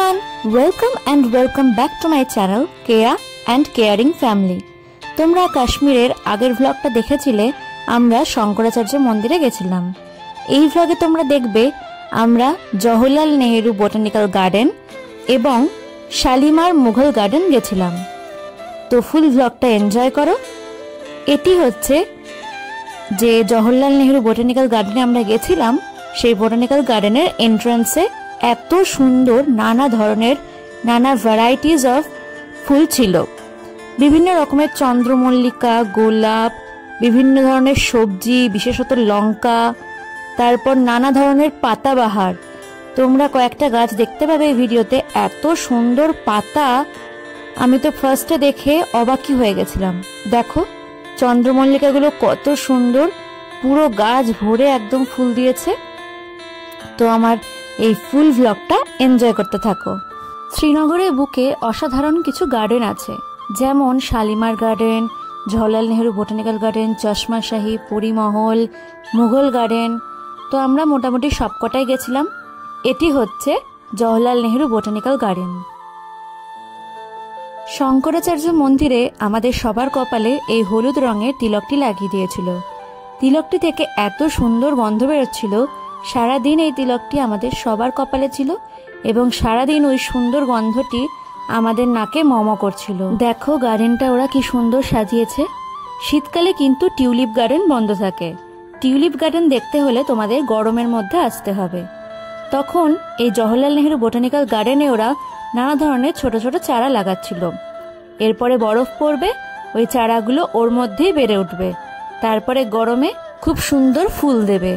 everyone, welcome back to my channel Kea and Caring Family। তোমরা কাশ্মীরের আগের ব্লগটা দেখেছিলে, আমরা শঙ্করাচার্য মন্দিরে গেছিলাম। এই ব্লগে তোমরা দেখবে আমরা জওহরলাল নেহেরু বোটানিক্যাল গার্ডেন এবং শালিমার মুঘল গার্ডেন গেছিলাম। তো ফুল ব্লগটা এনজয় করো। এটি হচ্ছে যে জওহরলাল নেহেরু বোটানিক্যাল গার্ডেনে আমরা গেছিলাম, সেই বোটানিক্যাল গার্ডেনের এন্ট্রান্সে এত সুন্দর নানা ভ্যারাইটিজ অফ ফুল ছিল। বিভিন্ন রকমের চন্দ্রমল্লিকা, গোলাপ, বিভিন্ন ধরনের সবজি, বিশেষত লঙ্কা, তারপর নানা ধরনের পাতাবাহার। তোমরা কয়েকটা গাছ দেখতে পাবে এই ভিডিওতে। এত সুন্দর পাতা, আমি তো ফার্স্টে দেখে অবাকই হয়ে গেছিলাম। দেখো চন্দ্রমল্লিকাগুলো কত সুন্দর, পুরো গাছ ভরে একদম ফুল দিয়েছে। তো আমার এই ফুল ব্লগটা এনজয় করতে থাকো। শ্রীনগরের বুকে অসাধারণ কিছু গার্ডেন আছে, যেমন Shalimar garden, Jawaharlal Nehru botanical garden, চশমা শাহী, পরিমহল, মুঘল গার্ডেন। তো আমরা মোটামুটি সবকটাই গেছিলাম। এটি হচ্ছে জওহরলাল নেহেরু বোটানিক্যাল গার্ডেন। শঙ্করাচার্য মন্দিরে আমাদের সবার কপালে এই হলুদ রঙের তিলকটি লাগিয়ে দিয়েছিল। তিলকটি থেকে এত সুন্দর গন্ধ বেরোচ্ছিল, সারাদিন এই তিলকটি আমাদের সবার কপালে ছিল এবং সারাদিন ওই সুন্দর গন্ধটি আমাদের নাকে মম করছিল। দেখো গার্ডেনটা ওরা কি সুন্দর সাজিয়েছে। শীতকালে কিন্তু টিউলিপ গার্ডেন বন্ধ থাকে। টিউলিপ গার্ডেন দেখতে হলে তোমাদের গরমের মধ্যে আসতে হবে। তখন এই জওহরলাল নেহেরু বোটানিক্যাল গার্ডেনে ওরা নানা ধরনের ছোট ছোট চারা লাগাচ্ছিল। এরপরে বরফ পড়বে, ওই চারাগুলো ওর মধ্যেই বেড়ে উঠবে, তারপরে গরমে খুব সুন্দর ফুল দেবে।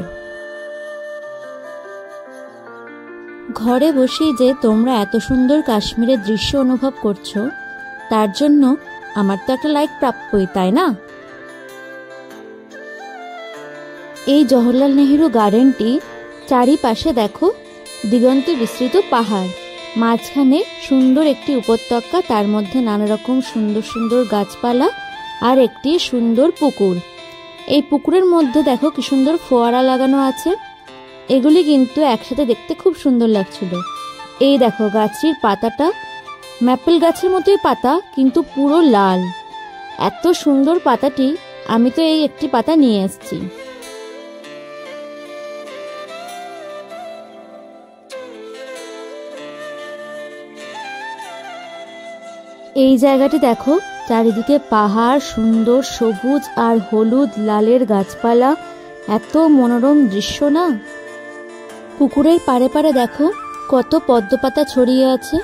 ঘরে বসেই যে তোমরা এত সুন্দর কাশ্মীরের দৃশ্য অনুভব করছো, তার জন্য আমার তো একটা লাইক প্রাপ্যই, তাই না? এই জওহরলাল নেহেরু গার্ডেনটি চারিপাশে দেখো দিগন্তে বিস্তৃত পাহাড়, মাঝখানে সুন্দর একটি উপত্যকা, তার মধ্যে নানা রকম সুন্দর সুন্দর গাছপালা আর একটি সুন্দর পুকুর। এই পুকুরের মধ্যে দেখো কি সুন্দর ফোয়ারা লাগানো আছে। এগুলি কিন্তু একসাথে দেখতে খুব সুন্দর লাগছিল। এই দেখো গাছটির পাতাটা ম্যাপেল গাছের মতোই পাতা, কিন্তু পুরো লাল। এত সুন্দর পাতাটি, আমি তো এই একটি পাতা নিয়ে এসেছি। এই জায়গাটি দেখো, চারিদিকে পাহাড়, সুন্দর সবুজ আর হলুদ লালের গাছপালা, এত মনোরম দৃশ্য না? পুকুরের পাড়ে পাড়ে দেখো কত পদ্মপাতা ছড়িয়ে আছে।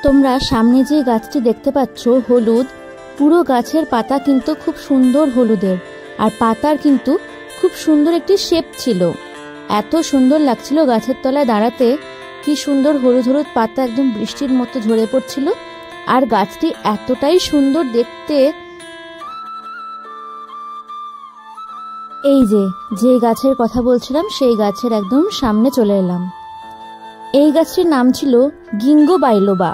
তোমরা সামনে যে গাছটি দেখতে পাচ্ছ হলুদ, পুরো গাছের পাতা কিন্তু খুব সুন্দর হলুদের, আর পাতার কিন্তু খুব সুন্দর একটি শেপ ছিল। এত সুন্দর লাগছিল গাছের তলায় দাঁড়াতে। কি সুন্দর হলুদ হলুদ পাতা একদম বৃষ্টির মতো ঝরে পড়ছিল, আর গাছটি এতটাই সুন্দর দেখতে। এই যে গাছের কথা বলছিলাম, সেই গাছের একদম সামনে চলে এলাম। এই গাছটির নাম ছিল গিঙ্গো বাইলোবা।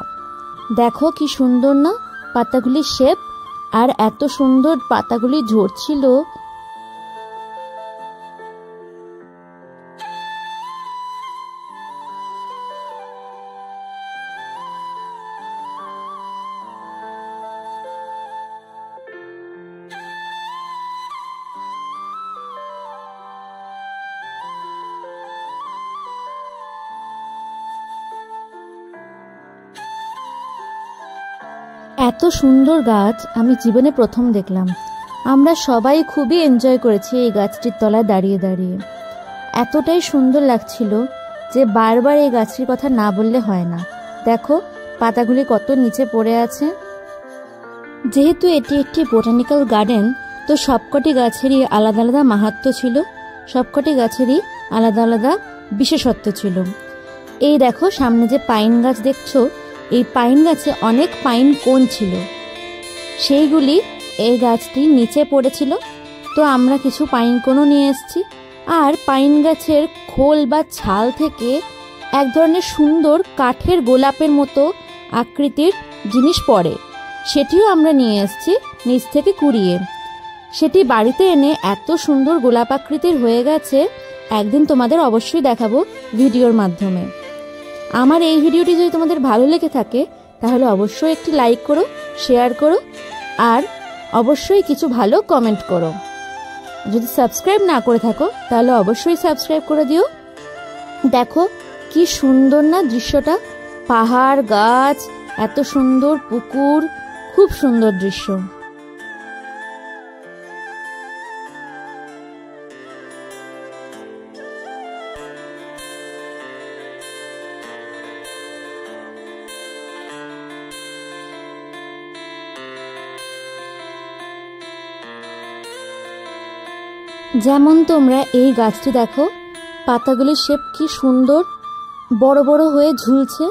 দেখো কি সুন্দর না পাতাগুলির শেপ, আর এত সুন্দর পাতাগুলি ঝরছিল। এত সুন্দর গাছ আমি জীবনে প্রথম দেখলাম। আমরা সবাই খুবই এনজয় করেছি এই গাছটির তলায় দাঁড়িয়ে দাঁড়িয়ে। এতটাই সুন্দর লাগছিল যে বারবার এই গাছটির কথা না বললে হয় না। দেখো পাতাগুলি কত নিচে পড়ে আছে। যেহেতু এটি একটি বোটানিক্যাল গার্ডেন, তো সবকটি গাছেরই আলাদা আলাদা মাহাত্ম্য ছিল, সবকটি গাছেরই আলাদা আলাদা বিশেষত্ব ছিল। এই দেখো সামনে যে পাইন গাছ দেখছো, এই পাইন গাছে অনেক পাইন কোন ছিল, সেইগুলি এই গাছটি নিচে পড়েছিল। তো আমরা কিছু পাইন কোনও নিয়ে এসেছি। আর পাইন গাছের খোল বা ছাল থেকে এক ধরনের সুন্দর কাঠের গোলাপের মতো আকৃতির জিনিস পড়ে, সেটিও আমরা নিয়ে এসেছি নিচ থেকে কুড়িয়ে। সেটি বাড়িতে এনে এত সুন্দর গোলাপ আকৃতির হয়ে গেছে একদিন তোমাদের অবশ্যই দেখাবো ভিডিওর মাধ্যমে। আমার এই ভিডিওটি যদি তোমাদের ভালো লেগে থাকে তাহলে অবশ্যই একটি লাইক করো, শেয়ার করো আর অবশ্যই কিছু ভালো কমেন্ট করো। যদি সাবস্ক্রাইব না করে থাকো তাহলে অবশ্যই সাবস্ক্রাইব করে দিও। দেখো কি সুন্দর না দৃশ্যটা, পাহাড়, গাছ, এত সুন্দর পুকুর, খুব সুন্দর দৃশ্য। যেমন তোমরা এই গাছটি দেখো, পাতাগুলির শেপ কি সুন্দর, বড় বড় হয়ে ঝুলছে।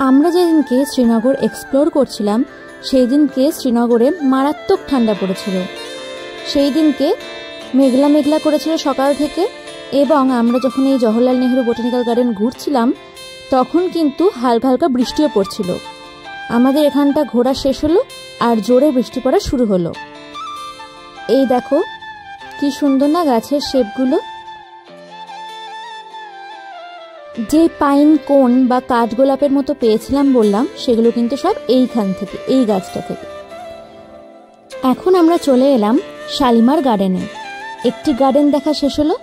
আমরা যেদিনকে শ্রীনগর এক্সপ্লোর করছিলাম সেই দিনকে শ্রীনগরে মারাত্মক ঠান্ডা পড়েছিল। সেই দিনকে মেঘলা মেঘলা করেছিল সকাল থেকে, এবং আমরা যখন এই জওহরলাল নেহরু বোটানিক্যাল গার্ডেন ঘুরছিলাম তখন কিন্তু হালকা হালকা বৃষ্টিও পড়ছিল। আমাদের এখানটা ঘোরা শেষ হলো আর জোরে বৃষ্টি পড়া শুরু হলো। এই দেখো কি সুন্দর না গাছের শেপগুলো। যে পাইন কোন বা কাঠগোলাপের মতো পেয়েছিলাম বললাম, সেগুলো কিন্তু সব এইখান থেকে, এই গাছটা থেকে। এখন আমরা চলে এলাম শালিমার গার্ডেনে। একটি গার্ডেন দেখা শেষ হলো,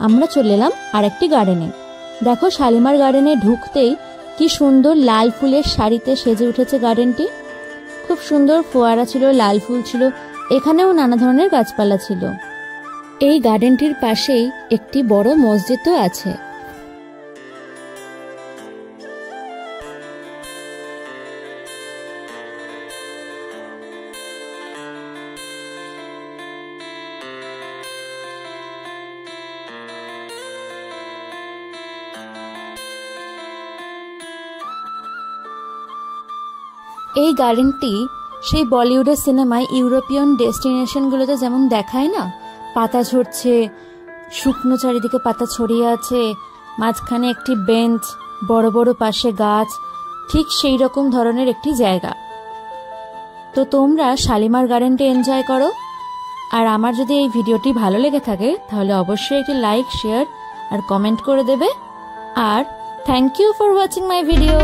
আমরা চলে এলাম আরেকটি গার্ডেনে। দেখো শালিমার গার্ডেনে ঢুকতেই কি সুন্দর লাল ফুলের শাড়িতে সেজে উঠেছে গার্ডেনটি। খুব সুন্দর ফোয়ারা ছিল, লাল ফুল ছিল, এখানেও নানা ধরনের গাছপালা ছিল। এই গার্ডেনটির পাশেই একটি বড় মসজিদও আছে। এই গার্ডেনটি সেই বলিউডের সিনেমায় ইউরোপিয়ান ডেস্টিনেশনগুলোতে যেমন দেখায় না, পাতা ঝরছে, শুকনো চারিদিকে পাতা ছড়িয়ে আছে, মাঝখানে একটি বেঞ্চ, বড় বড় পাশে গাছ, ঠিক সেই রকম ধরনের একটি জায়গা। তো তোমরা শালিমার গার্ডেনটা এনজয় করো। আর আমার যদি এই ভিডিওটি ভালো লেগে থাকে তাহলে অবশ্যই একটি লাইক, শেয়ার আর কমেন্ট করে দেবে। আর thank you for watching my video.